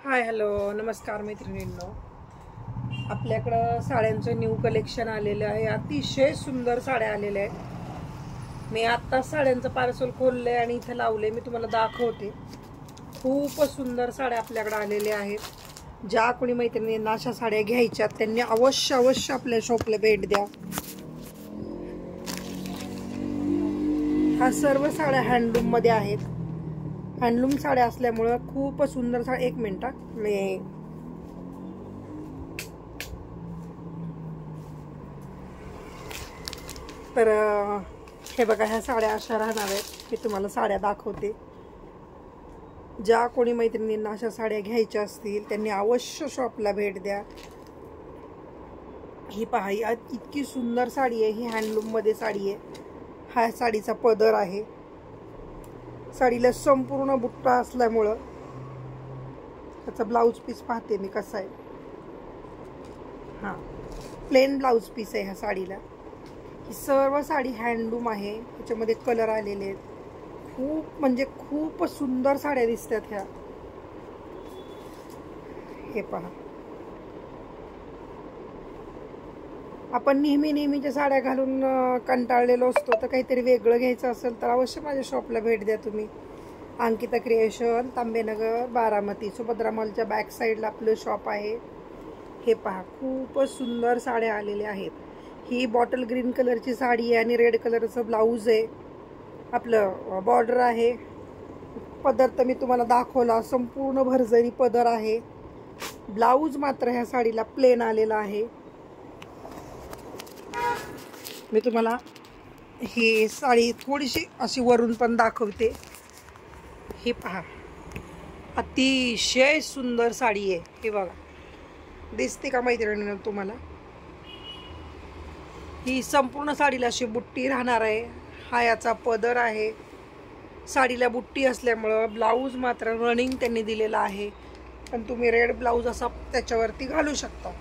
Hi hello नमस्कार मैत्रिणींनो, आपल्याकडं साड्यांचं न्यू कलेक्शन आलेलं आहे। अतिशय सुंदर साड्या आलेल्या आहेत। मी आत्ता साड्यांचं पार्सल खोललंय आणि इथे लावले, मी तुम्हाला दाखवते। खूप सुंदर साड्या आपल्याकडे आलेल्या आहेत। ज्या कोणी मैत्रिणींना अशा साड्या घ्यायच्या त्यांनी अवश्य आपल्या शॉपला भेट द्या। ह्या सर्व साड्या हँडलूम मध्ये आहेत। हँडलूम साड्या असल्यामुळे खूप सुंदर साड्या। एक मिनिट मी तर हे बघा, ह्या साड्या अशा राहणार आहेत। मी तुम्हाला साड्या दाखवते। ज्या कोणी मैत्रिणींना अशा साड्या घ्यायच्या असतील त्यांनी अवश्य शॉपला भेट द्या। ही पहा, इतकी सुंदर साडी आहे। ही हँडलूम मध्ये साडी आहे। हा साडीचा पदर आहे। साडीला संपूर्ण बुट्टा असल्यामुळं त्याचा ब्लाउज पीस पाहते मी कसा आहे। हा प्लेन ब्लाउज पीस आहे ह्या साडीला। ही सर्व साडी हँडलूम आहे। त्याच्यामध्ये कलर आलेले आहेत। खूप म्हणजे खूप सुंदर साड्या दिसतात ह्या। हे पहा, आपण नेहमीच्या साड्या घालून कंटाळलेलो असतो, तर काहीतरी वेगळं घ्यायचं असेल तर अवश्य माझ्या शॉपला भेट द्या तुम्ही। अंकिता क्रिएशन, तांबेनगर, बारामती, सुभद्रा मॉलच्या बॅक साईडला आपलं शॉप आहे। हे पहा, खूपच सुंदर साड्या आलेल्या आहेत। ही बॉटल ग्रीन कलरची साडी आहे आणि रेड कलरचं ब्लाऊज आहे। आपलं बॉर्डर आहे। पदर तर मी तुम्हाला दाखवला, संपूर्ण भरजरी पदर आहे। ब्लाऊज मात्र ह्या साडीला प्लेन आलेला आहे। मी तुम्हाला ही साडी थोडीशी अशी वरून पण दाखवते। हे पहा, अतिशय सुंदर साडी आहे। हे बघा, दिसते का मैत्रिणींनो तुम्हाला? ही संपूर्ण साडीला अशी बुट्टी राहणार आहे। हा याचा पदर आहे। साडीला बुट्टी असल्यामुळं ब्लाऊज मात्र रनिंग त्यांनी दिलेला आहे, पण तुम्ही रेड ब्लाऊज असा त्याच्यावरती घालू शकता।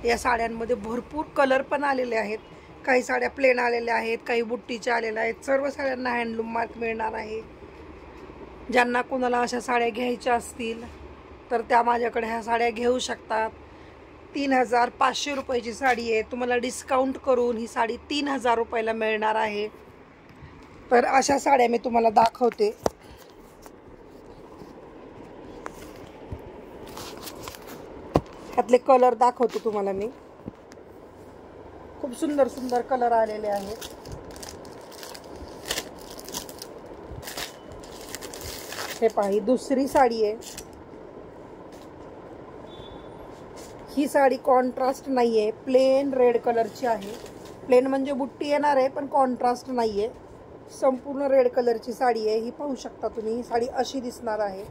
या साड्यांमध्ये भरपूर कलर पण आलेले आहेत। काही साड्या प्लेन आलेल्या आहेत, काही बुट्टीच्या आलेल्या आहेत। सर्व साड्यांना हँडलूम मार्क मिळणार आहे। ज्यांना कोणाला अशा साड्या घ्यायच्या असतील तर त्या माझ्याकडे ह्या साड्या घेऊ शकतात। 3500 रुपयाची साडी आहे। तुम्हाला डिस्काउंट करून ही साडी 3000 रुपयाला मिळणार आहे। तर अशा साड्या मी तुम्हाला दाखवते। ह्यातले कलर दाखवते तुम्हाला मी। खूप सुंदर कलर आलेले आहेत। हे पहा, ही दुसरी साडी आहे। ही साडी कॉन्ट्रास्ट नाहीये, प्लेन रेड कलरची आहे। प्लेन म्हणजे बुट्टी येणार आहे, पण कॉन्ट्रास्ट नाहीये। संपूर्ण रेड कलरची साडी आहे। ही पाहू शकता तुम्ही। ही साडी अशी दिसणार आहे।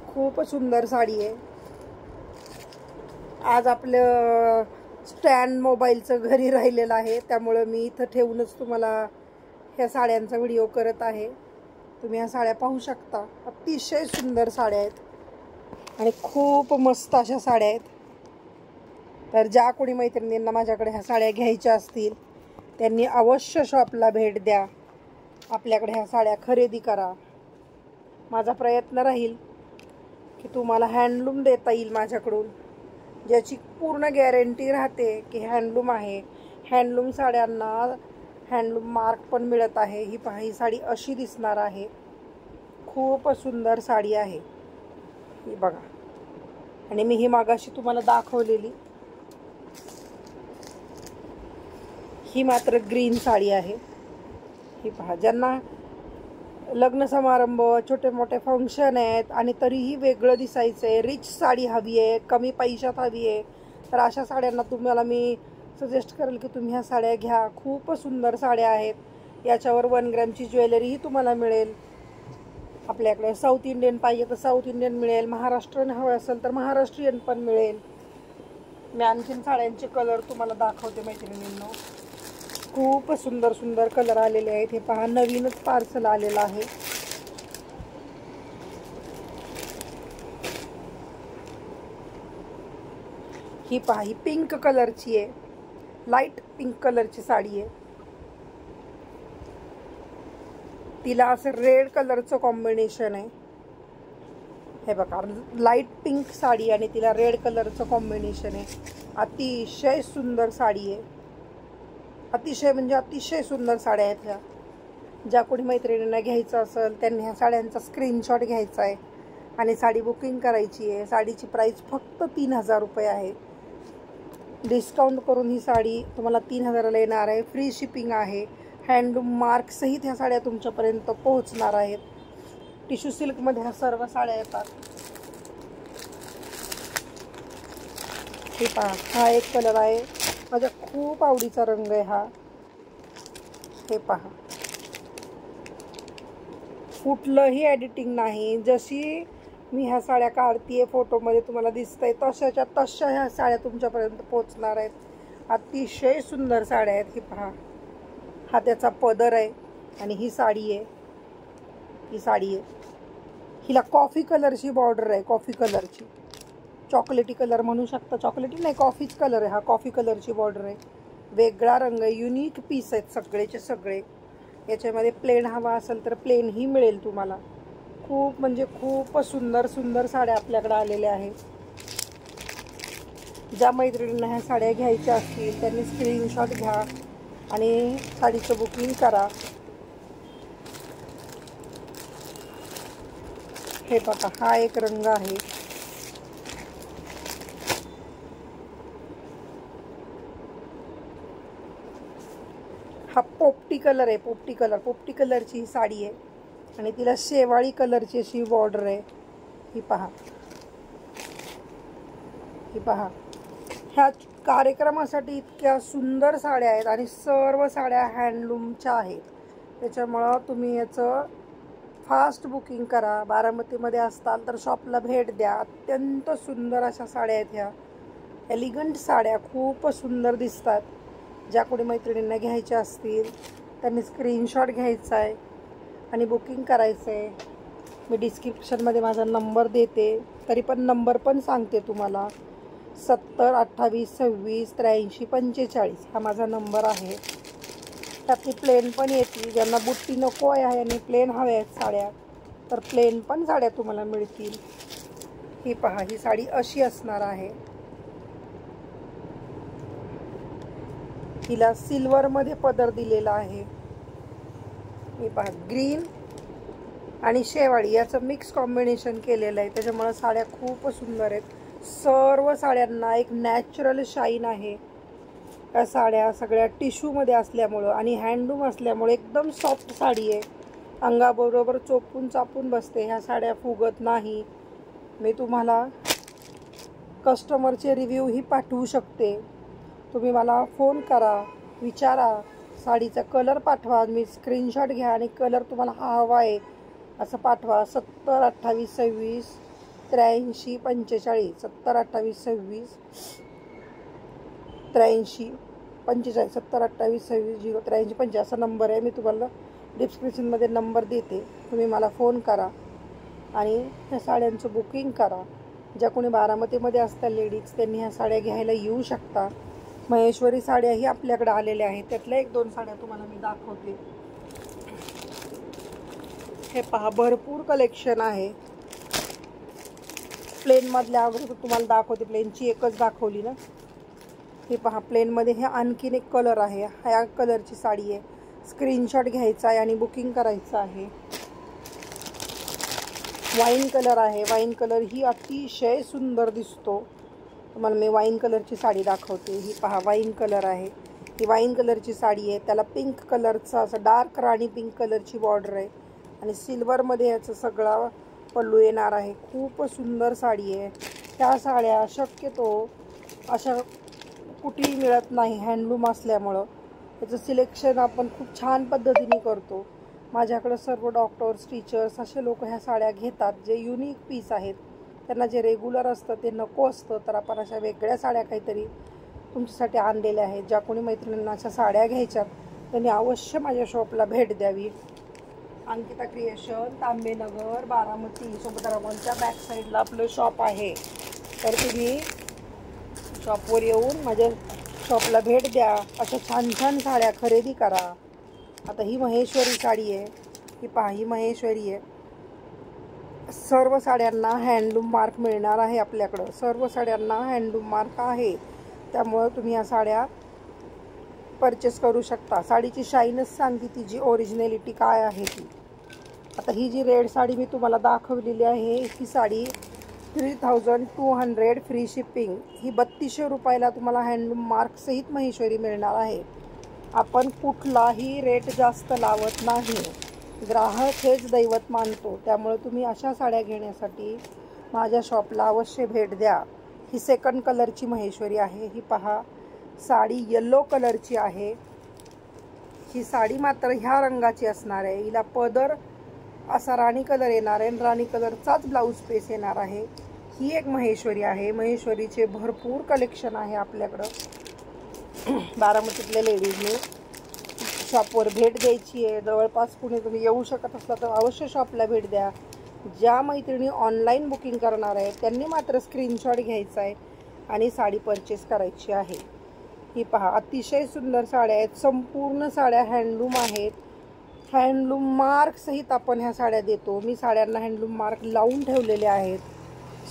खूप सुंदर साडी आहे। आज आपलं स्टँड मोबाईलचं घरी राहिलेलं आहे, त्यामुळे मी इथं ठेवूनच तुम्हाला ह्या साड्यांचा व्हिडिओ करत आहे। तुम्ही ह्या साड्या पाहू शकता। अतिशय सुंदर साड्या आहेत आणि खूप मस्त अशा साड्या आहेत। तर ज्या कोणी मैत्रिणींना माझ्याकडे ह्या साड्या घ्यायच्या असतील त्यांनी अवश्य शॉपला भेट द्या। आपल्याकडे ह्या साड्या खरेदी करा। माझा प्रयत्न राहील की तुम्हाला हँडलूम देता येईल माझ्याकडून, ज्याची पूर्ण गॅरंटी राहते की हँडलूम आहे। हँडलूम साड्यांना हँडलूम मार्क पण मिळत आहे। ही पहा, ही साडी अशी दिसणार आहे। खूप सुंदर साडी आहे ही बघा। आणि मी ही मागाशी तुम्हाला दाखवलेली ही मात्र ग्रीन साडी आहे। ही पहा, ज्यांना लग्न समारंभ, छोटे मोठे फंक्शन आहेत आणि तरीही वेगळं दिसायचं आहे, रिच साडी हवी आहे, कमी पैशात हवी आहे, तर अशा साड्यांना तुम्हाला मी सजेस्ट करेल की तुम्ही ह्या साड्या घ्या। खूप सुंदर साड्या आहेत। याच्यावर 1 ग्रॅमची ज्वेलरीही तुम्हाला मिळेल। आपल्याकडे साऊथ इंडियन पाहिजे तर साऊथ इंडियन मिळेल, महाराष्ट्रीयन हवं असेल तर महाराष्ट्रीयन पण मिळेल। मी आणखीन साड्यांचे कलर तुम्हाला दाखवते मैत्रिणींनो। खूप सुंदर कलर आलेले आहेत। हे पहा, नवीनच पार्सल आलेलं आहे। ही पहा, ही पिंक कलरची आहे। लाईट पिंक कलरची साडी आहे। तिला असं रेड कलरचं कॉम्बिनेशन आहे। हे बघा लाईट पिंक साडी आणि तिला रेड कलरचं कॉम्बिनेशन आहे. अतिशय सुंदर साडी आहे. अतिशय म्हणजे अतिशय सुंदर साड्या आहेत ह्या. ज्या कोणी मैत्रिणींना घ्यायचं असेल त्यांनी ह्या साड्यांचा स्क्रीनशॉट घ्यायचा आहे आणि साडी बुकिंग करायची आहे. साडीची प्राईस फक्त 3000 रुपये आहे. डिस्काउंट करून ही साडी तुम्हाला 3000ला येणार आहे. फ्री शिपिंग आहे. हँडलूम मार्कसहित ह्या साड्या तुमच्यापर्यंत पोहोचणार आहेत. टिश्यू सिल्कमध्ये ह्या सर्व साड्या येतात. हे पहा, हा एक कलर आहे. माझ्या खूप आवडीचा रंग आहे हा. हे पहा, कुठलंही एडिटिंग नाही. जशी मी ह्या साड्या काढतीये फोटोमध्ये तुम्हाला दिसतंय तशाच्या तशा ह्या साड्या तुमच्यापर्यंत पोहोचणार आहेत. अतिशय सुंदर साड्या आहेत. ही पहा, हा त्याचा पदर आहे आणि ही साडी आहे. ही साडी आहे. हिला कॉफी कलरची बॉर्डर आहे. कॉफी कलरची, चॉकलेटी कलर म्हणू शकता. चॉकलेटी नाही, कॉफीच कलर आहे हा. कॉफी कलरची बॉर्डर आहे. वेगळा रंग आहे. युनिक पीस आहेत सगळेचे सगळे. याच्यामध्ये प्लेन हवा असेल तर प्लेनही मिळेल तुम्हाला. खूप म्हणजे खूप सुंदर सुंदर साड्या आपल्याकडे आलेल्या आहेत. ज्या मैत्रिणींना ह्या साड्या घ्यायच्या असतील त्यांनी स्क्रीनशॉट घ्या आणि साडीचं बुकिंग करा. हे बघा, हा एक रंग आहे. हा पोपटी कलर आहे. पोपटी कलरची ही साडी आहे आणि तिला शेवाळी कलरची अशी बॉर्डर आहे. ही पहा, ही पहा. ह्या कार्यक्रमासाठी इतक्या सुंदर साड्या आहेत आणि सर्व साड्या हँडलूमच्या आहेत. त्याच्यामुळं तुम्ही याचं फास्ट बुकिंग करा. बारामतीमध्ये असताल तर शॉपला भेट द्या. अत्यंत सुंदर अशा साड्या आहेत ह्या. एलिगंट साड्या खूप सुंदर दिसतात. ज्या कोणी मैत्रिणींना घ्यायच्या असतील त्यांनी स्क्रीनशॉट घ्यायचा आहे आणि बुकिंग करायचं आहे. मी डिस्क्रिप्शनमध्ये माझा नंबर देते, तरी पण नंबर पण सांगते तुम्हाला. 70 28 26 83 45 हा माझा नंबर आहे. त्यातली प्लेन पण येतील. ज्यांना बुट्टी नको आहे आणि प्लेन हव्या आहेत साड्या तर प्लेन पण साड्या तुम्हाला मिळतील. ही पहा, ही साडी अशी असणार आहे. हिला सिल्वरमध्ये पदर दिलेला आहे. हे पहा, ग्रीन आणि शेवाळी याचं मिक्स कॉम्बिनेशन केलेलं आहे. त्याच्यामुळे साड्या खूप सुंदर आहेत. सर्व साड्यांना एक नॅचरल शाईन आहे. या साड्या सगळ्या टिश्यूमध्ये असल्यामुळं आणि हँडलूम असल्यामुळे एकदम सॉफ्ट साडी आहे. अंगाबरोबर चोपून चापून बसते. ह्या साड्या फुगत नाही. मी तुम्हाला कस्टमरचे रिव्ह्यूही पाठवू शकते. तुम्ही मला फोन करा, विचारा, साडीचा कलर पाठवा. मी स्क्रीनशॉट घ्या आणि कलर तुम्हाला हा हवा आहे असं पाठवा. 70 28 26 83 45 70 28 26 83 45 70 28 26 0 83 50 असा नंबर आहे. मी तुम्हाला डिस्क्रिप्शनमध्ये नंबर देते. तुम्ही मला फोन करा आणि ह्या साड्यांचं बुकिंग करा. ज्या कोणी बारामतीमध्ये असतात लेडीज त्यांनी ह्या साड्या घ्यायला येऊ शकता. महेश्वरी साड्याही आपल्याकडे आलेल्या आहेत. त्यातल्या 1-2 साड्या तुम्हाला मी दाखवते. हे पहा, भरपूर कलेक्शन आहे. प्लेनमधल्या अगोदर तुम्हाला दाखवते. प्लेनची एकच दाखवली ना. हे पहा, प्लेनमध्ये हे आणखीन एक कलर आहे. ह्या कलरची साडी आहे. स्क्रीनशॉट घ्यायचा आहे आणि बुकिंग करायचं आहे. वाईन कलर आहे. वाईन कलर ही अतिशय सुंदर दिसतो. तुम्हाला मी वाईन कलरची साडी दाखवते. ही पहा, वाईन कलर आहे. ही वाईन कलरची साडी आहे. त्याला पिंक कलरचा असं डार्क राणी पिंक कलरची बॉर्डर आहे आणि सिल्वरमध्ये याचं सगळा पल्लू येणार आहे. खूप सुंदर साडी आहे. त्या साड्या शक्यतो अशा कुठेही मिळत नाही हँडलूम असल्यामुळं. याचं सिलेक्शन आपण खूप छान पद्धतीने करतो. माझ्याकडं सर्व डॉक्टर्स, टीचर्स असे लोक ह्या साड्या घेतात जे युनिक पीस आहेत. त्यांना जे रेग्युलर असतं ते नको असतं, तर आपण अशा वेगळ्या साड्या काहीतरी तुमच्यासाठी आणलेल्या आहेत. ज्या कोणी मैत्रिणींना अशा साड्या घ्यायच्यात त्यांनी अवश्य माझ्या शॉपला भेट द्यावी. अंकिता क्रिएशन, तांबेनगर, बारामती, सुभद्रा मॉलच्या बॅक साईडला आपलं शॉप आहे. तर तुम्ही शॉपवर येऊन माझ्या शॉपला भेट द्या. अशा छान छान साड्या खरेदी करा. आता ही महेश्वरी साडी आहे. ही पहा, ही महेश्वरी आहे. सर्व साड्यांना हँडलूम मार्क मिळणार आहे आपल्याकडं. सर्व साड्यांना हँडलूम मार्क आहे, त्यामुळं तुम्ही या साड्या परचेस करू शकता. साडीची शाईनच सांगते तिची ओरिजिनॅलिटी काय आहे ती. आता ही जी रेड साडी मी तुम्हाला दाखवलेली आहे, ही साडी 3200 फ्री शिपिंग. ही 3200 रुपयाला तुम्हाला हँडलूम मार्कसहित महेश्वरी मिळणार आहे. आपण कुठलाही रेट जास्त लावत नाही. ग्राहक हेच दैवत मानतो, त्यामुळे तुम्ही अशा साड्या घेण्यासाठी माझ्या शॉपला अवश्य भेट द्या. ही सेकंड कलरची महेश्वरी आहे. ही पहा, साडी येलो कलरची आहे. ही साडी मात्र ह्या रंगाची असणार आहे. हिला पदर असा राणी कलर येणार आहे, राणी कलरचाच ब्लाऊज पीस येणार आहे. ही एक महेश्वरी आहे. महेश्वरीचे भरपूर कलेक्शन आहे आपल्याकडं. बारामतीतल्या लेडीजने शॉपवर भेट द्यायची आहे. जवळपास कुणी तुम्ही येऊ शकत असला तर अवश्य शॉपला भेट द्या. ज्या मैत्रिणी ऑनलाईन बुकिंग करणार आहे त्यांनी मात्र स्क्रीनशॉट घ्यायचा आहे आणि साडी परचेस करायची आहे. ही पहा, अतिशय सुंदर साड्या आहेत. संपूर्ण साड्या हँडलूम आहेत. हँडलूम मार्क सहित आपण ह्या साड्या देतो. मी साड्यांना हँडलूम मार्क लावून ठेवलेले आहेत.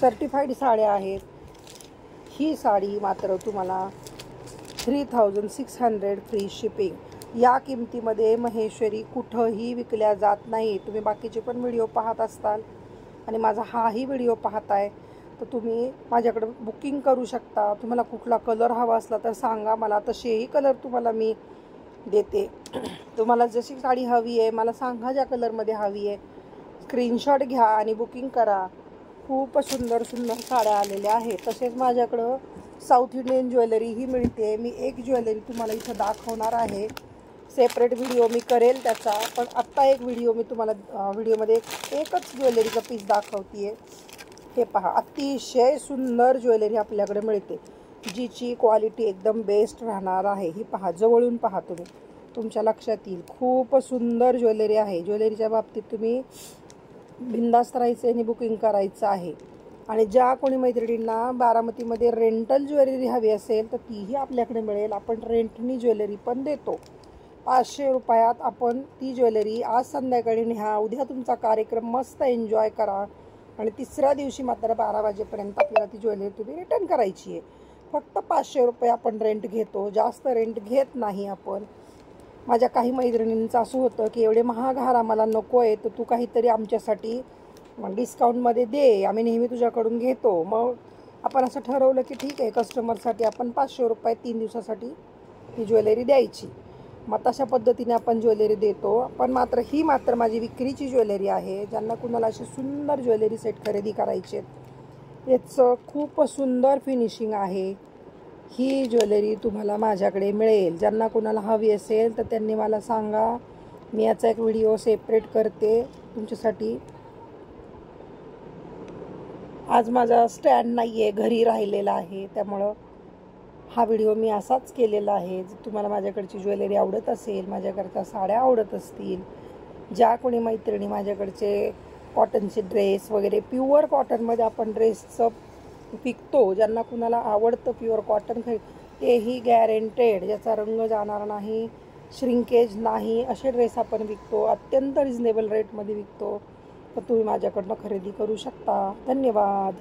सर्टिफाईड साड्या आहेत. ही साडी मात्र तुम्हाला 3600 फ्री शिपिंग. या किमतीमध्ये महेश्वरी कुठंही विकल्या जात नाही. तुम्ही बाकीचे पण व्हिडिओ पाहत असताल आणि माझा हाही व्हिडिओ पाहताय, तर तुम्ही माझ्याकडं बुकिंग करू शकता. तुम्हाला कुठला कलर हवा असला तर सांगा मला, तसेही कलर तुम्हाला मी देते. तुम्हाला जशी साडी हवी आहे मला सांगा, ज्या कलरमध्ये हवी आहे. स्क्रीनशॉट घ्या आणि बुकिंग करा. खूप सुंदर सुंदर साड्या आलेल्या आहेत. तसेच माझ्याकडं साऊथ इंडियन ज्वेलरीही मिळते. मी एक ज्वेलरी तुम्हाला इथं दाखवणार आहे. सेपरेट व्हिडिओ मी करेल त्याचा, पण आत्ता एक व्हिडिओ मी तुम्हाला व्हिडिओमध्ये एकच ज्वेलरीचा पीस दाखवते आहे. हे पहा, अतिशय सुंदर ज्वेलरी आपल्याकडे मिळते, जिची क्वालिटी एकदम बेस्ट राहणार आहे. ही पहा, जवळून पहा तुम्ही, तुमच्या लक्षात येईल. खूप सुंदर ज्वेलरी आहे. ज्वेलरीच्या बाबतीत तुम्ही बिंदास्त राहायचं आणि बुकिंग करायचं आहे. आणि ज्या कोणी मैत्रिणींना बारामतीमध्ये रेंटल ज्वेलरी हवी असेल तर तीही आपल्याकडे मिळेल. आपण रेंटनी ज्वेलरी पण देतो. 500 रुपयात आपण ती ज्वेलरी आज संध्याकाळी न्या, उद्या तुमचा कार्यक्रम मस्त एन्जॉय करा आणि तिसऱ्या दिवशी मात्र 12 वाजेपर्यंत आपल्याला ती ज्वेलरी तुम्ही रिटर्न करायची आहे. फक्त 500 रुपये आपण रेंट घेतो, जास्त रेंट घेत नाही आपण. माझ्या काही मैत्रिणींचं असं होतं की एवढे महाग हार आम्हाला नको आहे, तर तू काहीतरी आमच्यासाठी डिस्काउंटमध्ये दे, आम्ही नेहमी तुझ्याकडून घेतो. मग आपण असं ठरवलं की ठीक आहे, कस्टमरसाठी आपण 500 रुपये 3 दिवसासाठी ही ज्वेलरी द्यायची. मग तशा पद्धतीने आपण ज्वेलरी देतो. पण मात्र ही मात्र माझी विक्रीची ज्वेलरी आहे. ज्यांना कुणाला अशी सुंदर ज्वेलरी सेट खरेदी करायची आहेत, याचं खूप सुंदर फिनिशिंग आहे. ही ज्वेलरी तुम्हाला माझ्याकडे मिळेल. ज्यांना कुणाला हवी असेल तर त्यांनी मला सांगा, मी याचा एक व्हिडिओ सेपरेट करते तुमच्यासाठी. आज माझा स्टँड नाही आहे, घरी राहिलेला आहे, त्यामुळं हा व्हिडिओ मी असाच केलेला आहे. जर तुम्हाला माझ्याकडची ज्वेलरी आवडत असेल, माझ्याकडच्या साड्या आवडत असतील, ज्या कोणी मैत्रिणी माझ्याकडचे कॉटनचे ड्रेस वगैरे प्युअर कॉटनमध्ये आपण ड्रेसचं विकतो, ज्यांना कुणाला आवडतं प्युअर कॉटन तेही गॅरेंटेड, ज्याचा रंग जाणार नाही, श्रिंकेज नाही, असे ड्रेस आपण विकतो. अत्यंत रिजनेबल रेटमध्ये विकतो. तर तुम्ही माझ्याकडनं खरेदी करू शकता. धन्यवाद.